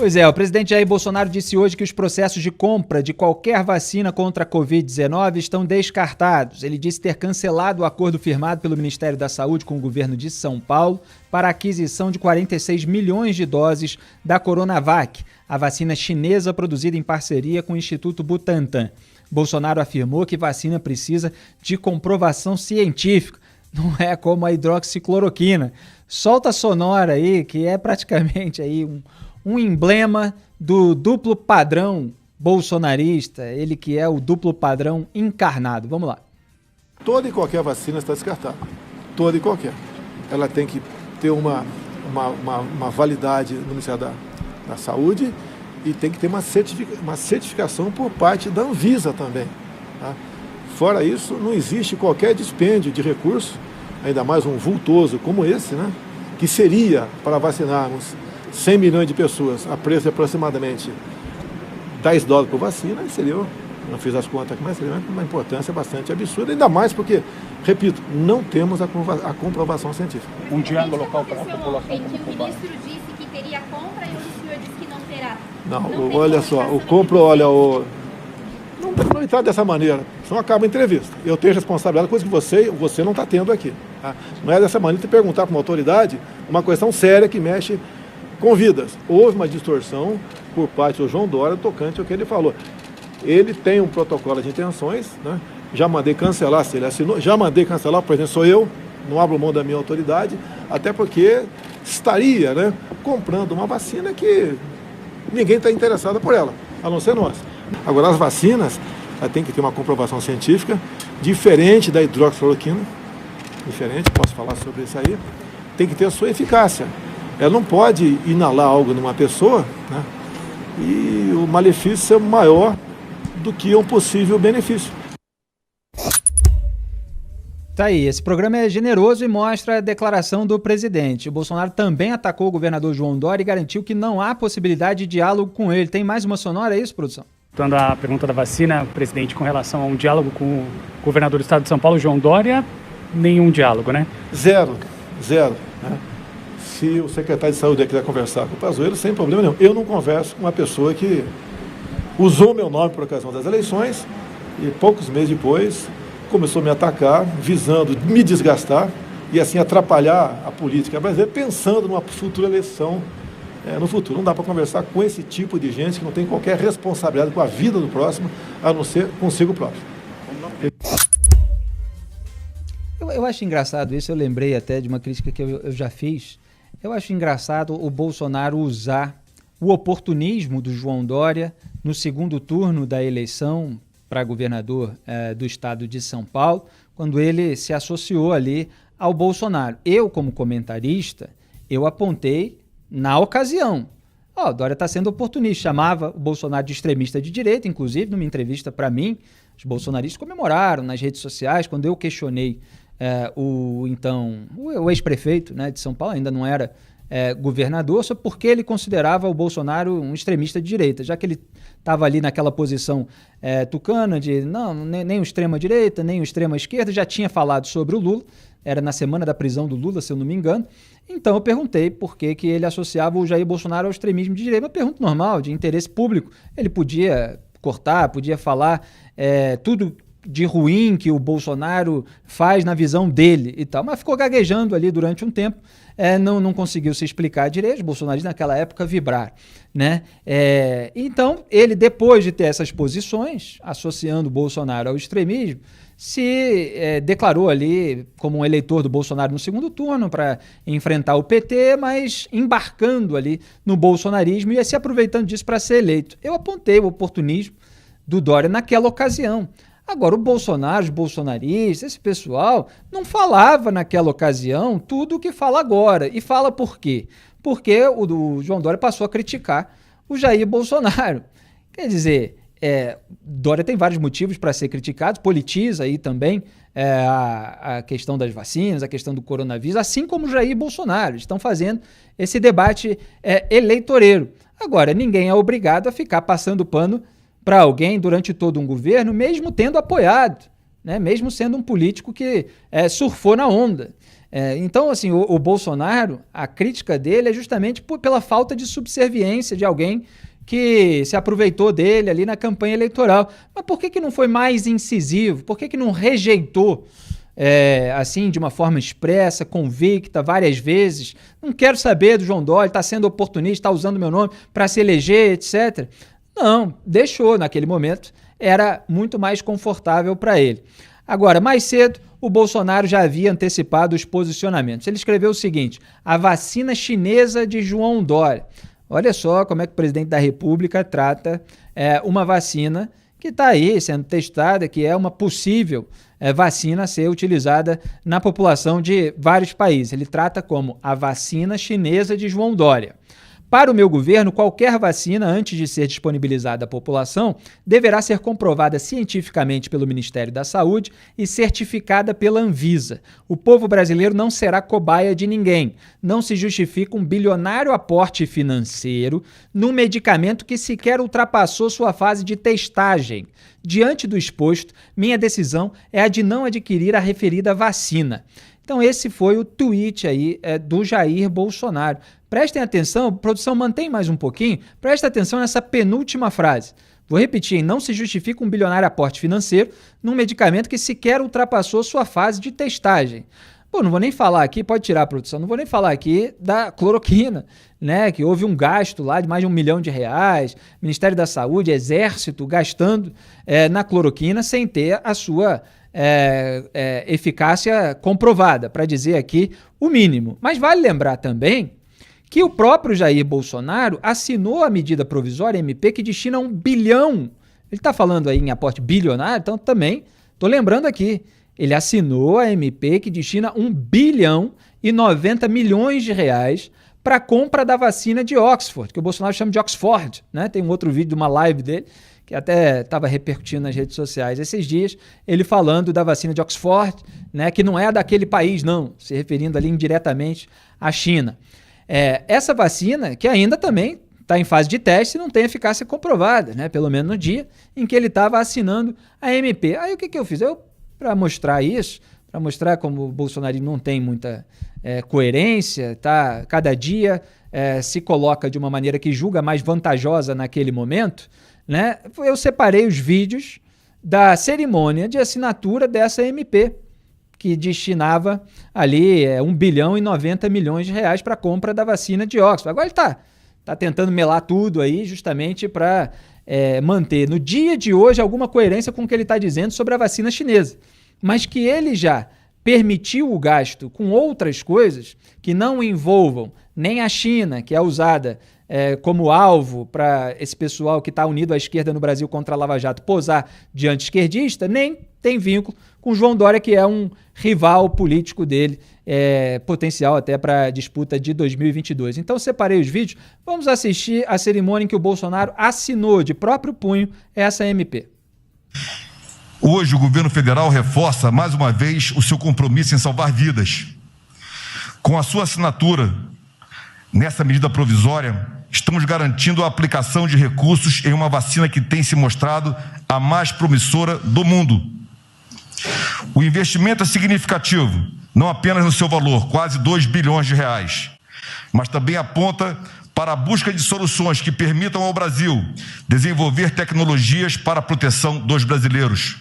Pois é, o presidente Jair Bolsonaro disse hoje que os processos de compra de qualquer vacina contra a Covid-19 estão descartados. Ele disse ter cancelado o acordo firmado pelo Ministério da Saúde com o governo de São Paulo para a aquisição de 46 milhões de doses da Coronavac, a vacina chinesa produzida em parceria com o Instituto Butantan. Bolsonaro afirmou que vacina precisa de comprovação científica, não é como a hidroxicloroquina. Solta a sonora aí, que é praticamente aí um emblema do duplo padrão bolsonarista, ele que é o duplo padrão encarnado. Vamos lá. Toda e qualquer vacina está descartada. Toda e qualquer. Ela tem que ter uma validade no Ministério da Saúde e tem que ter uma certificação por parte da Anvisa também. Tá? Fora isso, não existe qualquer dispêndio de recursos, ainda mais um vultoso como esse, né? Que seria para vacinarmos 100 milhões de pessoas a preço de aproximadamente $10 por vacina, seria, não fiz as contas aqui, mas seria uma importância bastante absurda, ainda mais porque, repito, não temos a comprovação científica. Um diálogo local para a população. É que o ministro disse que teria compra e o senhor disse que não terá. Não, olha só, não entrar dessa maneira, senão acaba a entrevista. Eu tenho responsabilidade, coisa que você não está tendo aqui. Tá? Não é dessa maneira de perguntar para uma autoridade uma questão séria que mexe com vidas. Houve uma distorção por parte do João Dória tocante ao que ele falou. Ele tem um protocolo de intenções, né? Já mandei cancelar, se ele assinou, já mandei cancelar, por exemplo, sou eu, não abro mão da minha autoridade, até porque estaria, né, comprando uma vacina que ninguém está interessado por ela, a não ser nós. Agora, as vacinas, tem que ter uma comprovação científica, diferente da hidroxicloroquina, diferente, posso falar sobre isso aí, tem que ter a sua eficácia. Ela não pode inalar algo numa pessoa, né, e o malefício é maior do que um possível benefício. Tá aí, esse programa é generoso e mostra a declaração do presidente. O Bolsonaro também atacou o governador João Dória e garantiu que não há possibilidade de diálogo com ele. Tem mais uma sonora, é isso, produção? Voltando à pergunta da vacina, presidente, com relação a um diálogo com o governador do estado de São Paulo, João Dória, nenhum diálogo, né? Zero. Né? Se o secretário de saúde quiser conversar com o Pazuello, sem problema nenhum. Eu não converso com uma pessoa que usou meu nome por ocasião das eleições e poucos meses depois começou a me atacar, visando me desgastar e assim atrapalhar a política brasileira, pensando numa futura eleição no futuro. Não dá para conversar com esse tipo de gente que não tem qualquer responsabilidade com a vida do próximo, a não ser consigo próprio. Eu acho engraçado isso, eu lembrei até de uma crítica que eu já fiz. Eu acho engraçado o Bolsonaro usar o oportunismo do João Dória no segundo turno da eleição para governador do estado de São Paulo, quando ele se associou ali ao Bolsonaro. Eu, como comentarista, eu apontei na ocasião. O Dória está sendo oportunista, chamava o Bolsonaro de extremista de direita, inclusive numa entrevista para mim, os bolsonaristas comemoraram nas redes sociais, quando eu questionei o ex-prefeito, né, de São Paulo, ainda não era governador, só porque ele considerava o Bolsonaro um extremista de direita, já que ele estava ali naquela posição tucana de nem o extrema-direita, nem o extrema-esquerda, já tinha falado sobre o Lula, era na semana da prisão do Lula, se eu não me engano. Então eu perguntei por que ele associava o Jair Bolsonaro ao extremismo de direita, uma pergunta normal, de interesse público. Ele podia cortar, podia falar tudo de ruim que o Bolsonaro faz na visão dele e tal, mas ficou gaguejando ali durante um tempo, não conseguiu se explicar direito. Os bolsonaristas naquela época vibraram, né? Então, ele, depois de ter essas posições, associando o Bolsonaro ao extremismo, se declarou ali como um eleitor do Bolsonaro no segundo turno para enfrentar o PT, mas embarcando ali no bolsonarismo e se aproveitando disso para ser eleito. Eu apontei o oportunismo do Dória naquela ocasião. Agora, o Bolsonaro, os bolsonaristas, esse pessoal não falava naquela ocasião tudo o que fala agora. E fala por quê? Porque o João Dória passou a criticar o Jair Bolsonaro. Quer dizer, Dória tem vários motivos para ser criticado, politiza aí também a questão das vacinas, a questão do coronavírus, assim como o Jair Bolsonaro. Estão fazendo esse debate eleitoreiro. Agora, ninguém é obrigado a ficar passando pano para alguém durante todo um governo, mesmo tendo apoiado, né? Mesmo sendo um político que surfou na onda. Então, assim, o Bolsonaro, a crítica dele é justamente pela falta de subserviência de alguém que se aproveitou dele ali na campanha eleitoral. Mas por que não foi mais incisivo? Por que não rejeitou, assim, de uma forma expressa, convicta, várias vezes? Não quero saber do João Dória, está sendo oportunista, está usando meu nome para se eleger, etc. Não, deixou naquele momento, era muito mais confortável para ele. Agora, mais cedo, o Bolsonaro já havia antecipado os posicionamentos. Ele escreveu o seguinte: a vacina chinesa de João Dória. Olha só como é que o presidente da República trata uma vacina que está aí sendo testada, que é uma possível vacina a ser utilizada na população de vários países. Ele trata como a vacina chinesa de João Dória. Para o meu governo, qualquer vacina, antes de ser disponibilizada à população, deverá ser comprovada cientificamente pelo Ministério da Saúde e certificada pela Anvisa. O povo brasileiro não será cobaia de ninguém. Não se justifica um bilionário aporte financeiro num medicamento que sequer ultrapassou sua fase de testagem. Diante do exposto, minha decisão é a de não adquirir a referida vacina. Então esse foi o tweet aí do Jair Bolsonaro. Prestem atenção, produção, mantém mais um pouquinho, presta atenção nessa penúltima frase. Vou repetir, hein? Não se justifica um bilionário aporte financeiro num medicamento que sequer ultrapassou sua fase de testagem. Pô, não vou nem falar aqui, pode tirar a produção, não vou nem falar aqui da cloroquina, né? Que houve um gasto lá de mais de R$1 milhão, Ministério da Saúde, Exército, gastando na cloroquina sem ter a sua eficácia comprovada, para dizer aqui o mínimo. Mas vale lembrar também que o próprio Jair Bolsonaro assinou a medida provisória MP que destina R$1 bilhão. Ele está falando aí em aporte bilionário, então também estou lembrando aqui. Ele assinou a MP que destina R$1 bilhão e 90 milhões para a compra da vacina de Oxford, que o Bolsonaro chama de Oxford, né? Tem um outro vídeo de uma live dele que até estava repercutindo nas redes sociais esses dias, ele falando da vacina de Oxford, né? Que não é daquele país, não, se referindo ali indiretamente à China. Essa vacina, que ainda também está em fase de teste e não tem eficácia comprovada, né? Pelo menos no dia em que ele estava assinando a MP. Aí o que eu fiz? Para mostrar isso, para mostrar como o bolsonarismo não tem muita coerência, tá? Cada dia se coloca de uma maneira que julga mais vantajosa naquele momento, né? Eu separei os vídeos da cerimônia de assinatura dessa MP, que destinava ali R$1 bilhão e 90 milhões para a compra da vacina de Oxford. Agora ele está tentando melar tudo aí justamente para manter no dia de hoje alguma coerência com o que ele está dizendo sobre a vacina chinesa. Mas que ele já permitiu o gasto com outras coisas que não envolvam nem a China, que é usada como alvo para esse pessoal que está unido à esquerda no Brasil contra a Lava Jato posar de anti-esquerdista, nem tem vínculo com João Dória, que é um rival político dele, potencial até para a disputa de 2022. Então separei os vídeos, vamos assistir a cerimônia em que o Bolsonaro assinou de próprio punho essa MP. Hoje o governo federal reforça mais uma vez o seu compromisso em salvar vidas. Com a sua assinatura nessa medida provisória, estamos garantindo a aplicação de recursos em uma vacina que tem se mostrado a mais promissora do mundo. O investimento é significativo, não apenas no seu valor, quase R$2 bilhões, mas também aponta para a busca de soluções que permitam ao Brasil desenvolver tecnologias para a proteção dos brasileiros.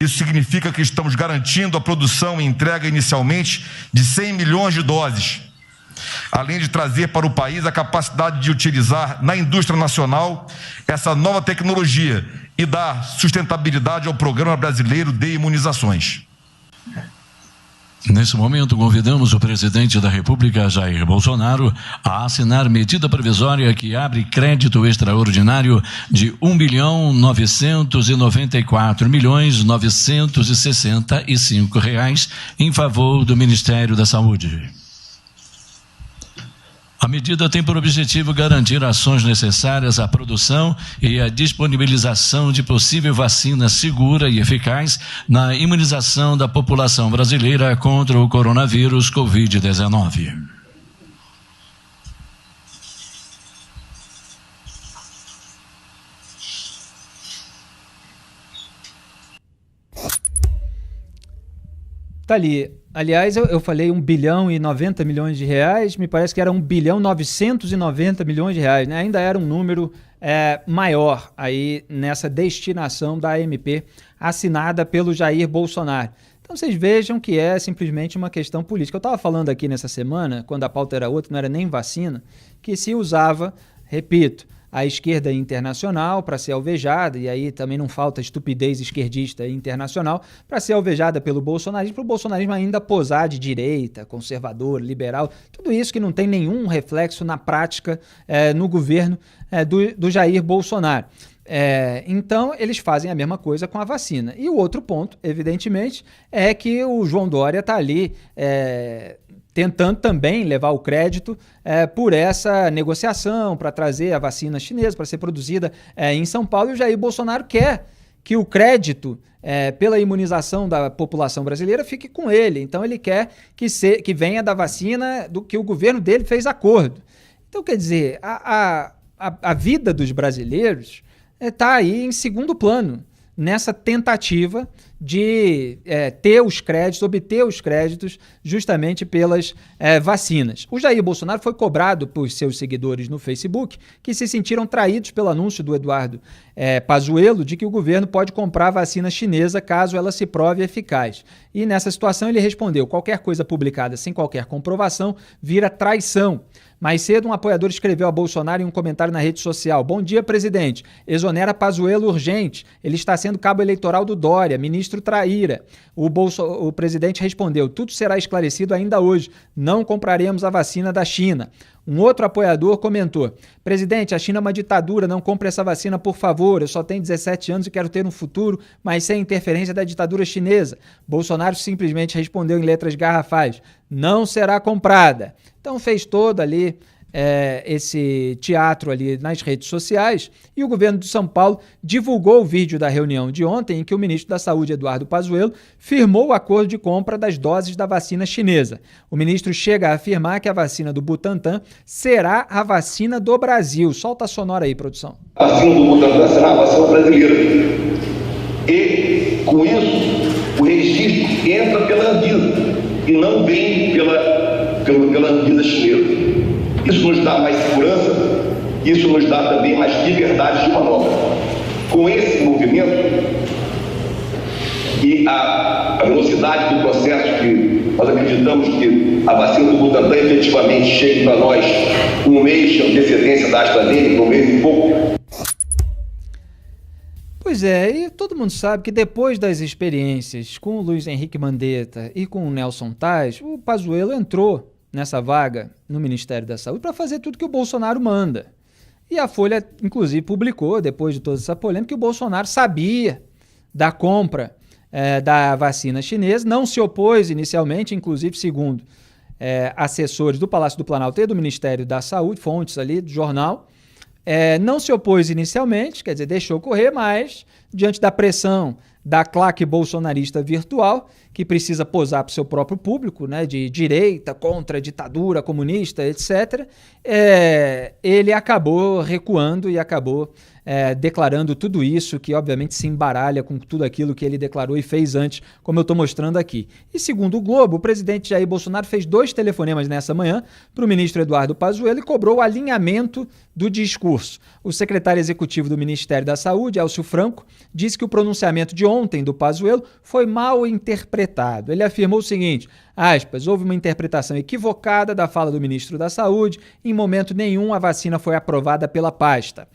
Isso significa que estamos garantindo a produção e entrega inicialmente de 100 milhões de doses, além de trazer para o país a capacidade de utilizar na indústria nacional essa nova tecnologia e dar sustentabilidade ao Programa Brasileiro de Imunizações. Nesse momento, convidamos o presidente da República, Jair Bolsonaro, a assinar medida provisória que abre crédito extraordinário de R$1.994.965 em favor do Ministério da Saúde. A medida tem por objetivo garantir ações necessárias à produção e à disponibilização de possível vacina segura e eficaz na imunização da população brasileira contra o coronavírus Covid-19. Tá ali. Aliás, eu falei 1 bilhão e 90 milhões de reais, me parece que era 1 bilhão 990 milhões de reais, né? Ainda era um número maior aí nessa destinação da AMP assinada pelo Jair Bolsonaro. Então vocês vejam que é simplesmente uma questão política. Eu estava falando aqui nessa semana, quando a pauta era outra, não era nem vacina, que se usava, repito, a esquerda internacional para ser alvejada, e aí também não falta estupidez esquerdista internacional, para ser alvejada pelo bolsonarismo, para o bolsonarismo ainda posar de direita, conservador, liberal, tudo isso que não tem nenhum reflexo na prática no governo do Jair Bolsonaro. Então, eles fazem a mesma coisa com a vacina. E o outro ponto, evidentemente, é que o João Dória está ali tentando também levar o crédito por essa negociação para trazer a vacina chinesa para ser produzida em São Paulo, e o Jair Bolsonaro quer que o crédito pela imunização da população brasileira fique com ele. Então ele quer que venha da vacina do que o governo dele fez acordo. Então, quer dizer, a vida dos brasileiros está aí em segundo plano, nessa tentativa de obter os créditos justamente pelas vacinas. O Jair Bolsonaro foi cobrado por seus seguidores no Facebook que se sentiram traídos pelo anúncio do Eduardo Pazuello de que o governo pode comprar vacina chinesa caso ela se prove eficaz. E nessa situação ele respondeu: qualquer coisa publicada sem qualquer comprovação vira traição. Mais cedo, um apoiador escreveu a Bolsonaro em um comentário na rede social: bom dia, presidente. Exonera Pazuello urgente. Ele está sendo cabo eleitoral do Dória. Ministro traíra. O presidente respondeu: tudo será esclarecido ainda hoje. Não compraremos a vacina da China. Um outro apoiador comentou: presidente, a China é uma ditadura, não compre essa vacina, por favor. Eu só tenho 17 anos e quero ter um futuro, mas sem interferência da ditadura chinesa. Bolsonaro simplesmente respondeu em letras garrafais: não será comprada. Então fez todo ali esse teatro ali nas redes sociais, e o governo de São Paulo divulgou o vídeo da reunião de ontem em que o ministro da Saúde, Eduardo Pazuello, firmou o acordo de compra das doses da vacina chinesa. O ministro chega a afirmar que a vacina do Butantan será a vacina do Brasil. Solta a sonora aí, produção. A vacina do Butantan será a vacina brasileira. E, com isso, o registro entra pela Anvisa e não vem pela Anvisa chinesa. Isso nos dá mais segurança, isso nos dá também mais liberdade de manobra. Com esse movimento e a velocidade do processo, que nós acreditamos que a vacina do Butantan efetivamente chegue para nós com um mês de antecedência da AstraZeneca, um mês e pouco. Pois e todo mundo sabe que depois das experiências com o Luiz Henrique Mandetta e com o Nelson Tais, o Pazuello entrou nessa vaga no Ministério da Saúde para fazer tudo que o Bolsonaro manda. E a Folha, inclusive, publicou, depois de toda essa polêmica, que o Bolsonaro sabia da compra da vacina chinesa, não se opôs inicialmente, inclusive, segundo assessores do Palácio do Planalto e do Ministério da Saúde, fontes ali do jornal, não se opôs inicialmente, quer dizer, deixou correr, mas diante da pressão da claque bolsonarista virtual, que precisa posar para o seu próprio público, né, de direita, contra a ditadura comunista, etc., ele acabou recuando e acabou declarando tudo isso, que obviamente se embaralha com tudo aquilo que ele declarou e fez antes, como eu estou mostrando aqui. E segundo o Globo, o presidente Jair Bolsonaro fez 2 telefonemas nessa manhã para o ministro Eduardo Pazuello e cobrou o alinhamento do discurso. O secretário executivo do Ministério da Saúde, Elcio Franco, disse que o pronunciamento de ontem do Pazuello foi mal interpretado. Ele afirmou o seguinte, aspas, houve uma interpretação equivocada da fala do ministro da Saúde, em momento nenhum a vacina foi aprovada pela pasta.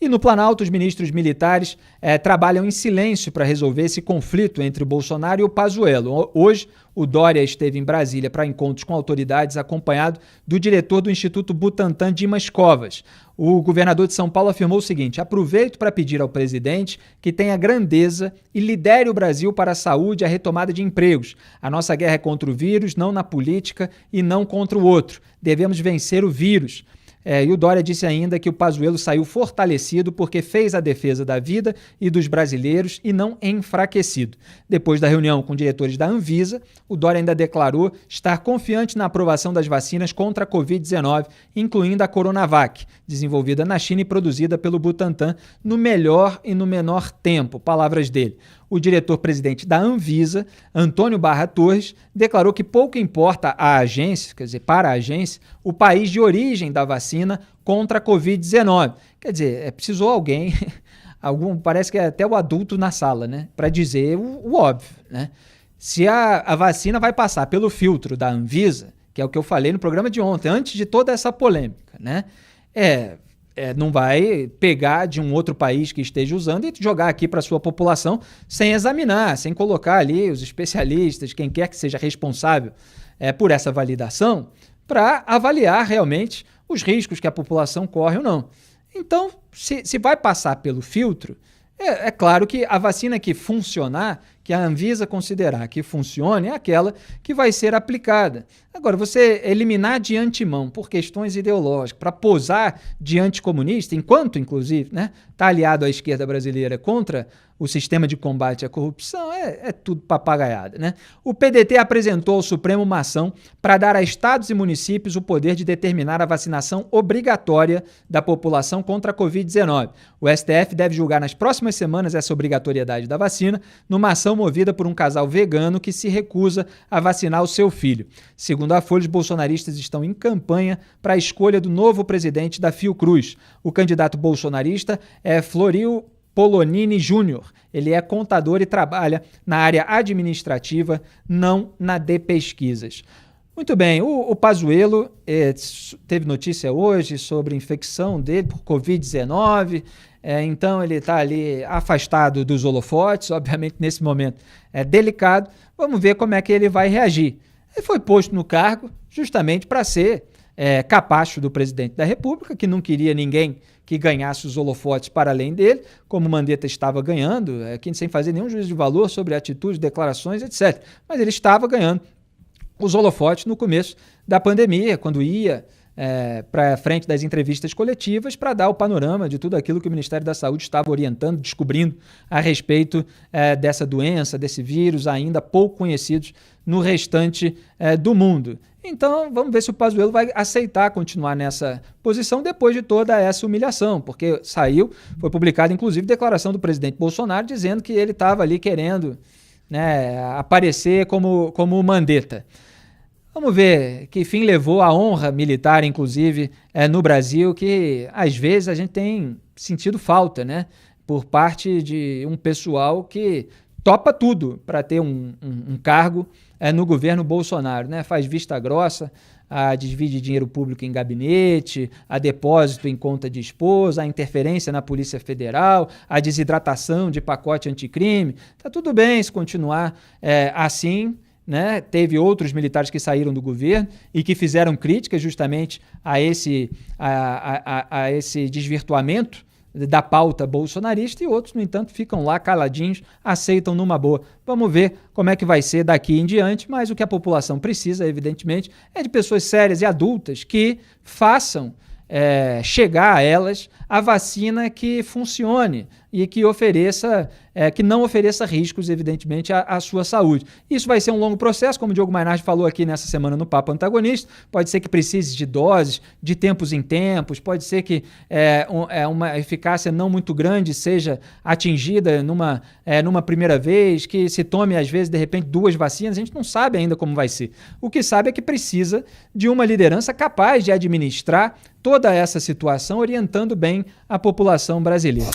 E no Planalto, os ministros militares trabalham em silêncio para resolver esse conflito entre o Bolsonaro e o Pazuello. Hoje, o Dória esteve em Brasília para encontros com autoridades, acompanhado do diretor do Instituto Butantan, Dimas Covas. O governador de São Paulo afirmou o seguinte: aproveito para pedir ao presidente que tenha grandeza e lidere o Brasil para a saúde e a retomada de empregos. A nossa guerra é contra o vírus, não na política e não contra o outro. Devemos vencer o vírus. E o Dória disse ainda que o Pazuello saiu fortalecido porque fez a defesa da vida e dos brasileiros e não enfraquecido. Depois da reunião com diretores da Anvisa, o Dória ainda declarou estar confiante na aprovação das vacinas contra a Covid-19, incluindo a Coronavac, desenvolvida na China e produzida pelo Butantan no melhor e no menor tempo, palavras dele. o diretor-presidente da Anvisa, Antônio Barra Torres, declarou que pouco importa à agência, quer dizer, para a agência, o país de origem da vacina contra a Covid-19. Quer dizer, precisou alguém, parece que é até o adulto na sala, né, para dizer o óbvio, né? Se a vacina vai passar pelo filtro da Anvisa, que é o que eu falei no programa de ontem, antes de toda essa polêmica, né? Não vai pegar de um outro país que esteja usando e jogar aqui para a sua população sem examinar, sem colocar ali os especialistas, quem quer que seja responsável por essa validação, para avaliar realmente os riscos que a população corre ou não. Então, se vai passar pelo filtro, é claro que a vacina que funcionar, que a Anvisa considerar que funcione, é aquela que vai ser aplicada. Agora, você eliminar de antemão por questões ideológicas, para posar de anticomunista, enquanto, inclusive, está aliado à esquerda brasileira contra o sistema de combate à corrupção, é tudo papagaiada, né? O PDT apresentou ao Supremo uma ação para dar a estados e municípios o poder de determinar a vacinação obrigatória da população contra a Covid-19. O STF deve julgar nas próximas semanas essa obrigatoriedade da vacina, numa ação movida por um casal vegano que se recusa a vacinar o seu filho. Segundo a Folha, os bolsonaristas estão em campanha para a escolha do novo presidente da Fiocruz. O candidato bolsonarista é Florio Polonini Júnior. Ele é contador e trabalha na área administrativa, não na de pesquisas. Muito bem, o Pazuello teve notícia hoje sobre infecção dele por Covid-19, então ele está ali afastado dos holofotes, obviamente nesse momento é delicado. Vamos ver como é que ele vai reagir. Ele foi posto no cargo justamente para ser capacho do presidente da República, que não queria ninguém que ganhasse os holofotes para além dele, como o Mandetta estava ganhando, sem fazer nenhum juízo de valor sobre atitudes, declarações, etc. Mas ele estava ganhando os holofotes no começo da pandemia, quando ia para frente das entrevistas coletivas para dar o panorama de tudo aquilo que o Ministério da Saúde estava orientando, descobrindo a respeito dessa doença, desse vírus ainda pouco conhecidos no restante do mundo. Então, vamos ver se o Pazuello vai aceitar continuar nessa posição depois de toda essa humilhação, porque foi publicada inclusive declaração do presidente Bolsonaro dizendo que ele estava ali querendo aparecer como o Mandetta. Vamos ver que fim levou a honra militar, inclusive, no Brasil, que às vezes a gente tem sentido falta, né? Por parte de um pessoal que topa tudo para ter um cargo no governo Bolsonaro, né? Faz vista grossa, a divide dinheiro público em gabinete, a depósito em conta de esposa, a interferência na Polícia Federal, a desidratação de pacote anticrime. Tá tudo bem se continuar assim, né? Teve outros militares que saíram do governo e que fizeram críticas justamente a esse desvirtuamento da pauta bolsonarista, e outros, no entanto, ficam lá caladinhos, aceitam numa boa. Vamos ver como é que vai ser daqui em diante, mas o que a população precisa, evidentemente, é de pessoas sérias e adultas que façam chegar a elas a vacina que funcione e que que não ofereça riscos, evidentemente, à sua saúde. Isso vai ser um longo processo, como o Diogo Mainardi falou aqui nessa semana no Papo Antagonista. Pode ser que precise de doses, de tempos em tempos, pode ser que uma eficácia não muito grande seja atingida numa primeira vez, que se tome, às vezes, de repente, 2 vacinas. A gente não sabe ainda como vai ser. O que sabe é que precisa de uma liderança capaz de administrar toda essa situação, orientando bem a população brasileira.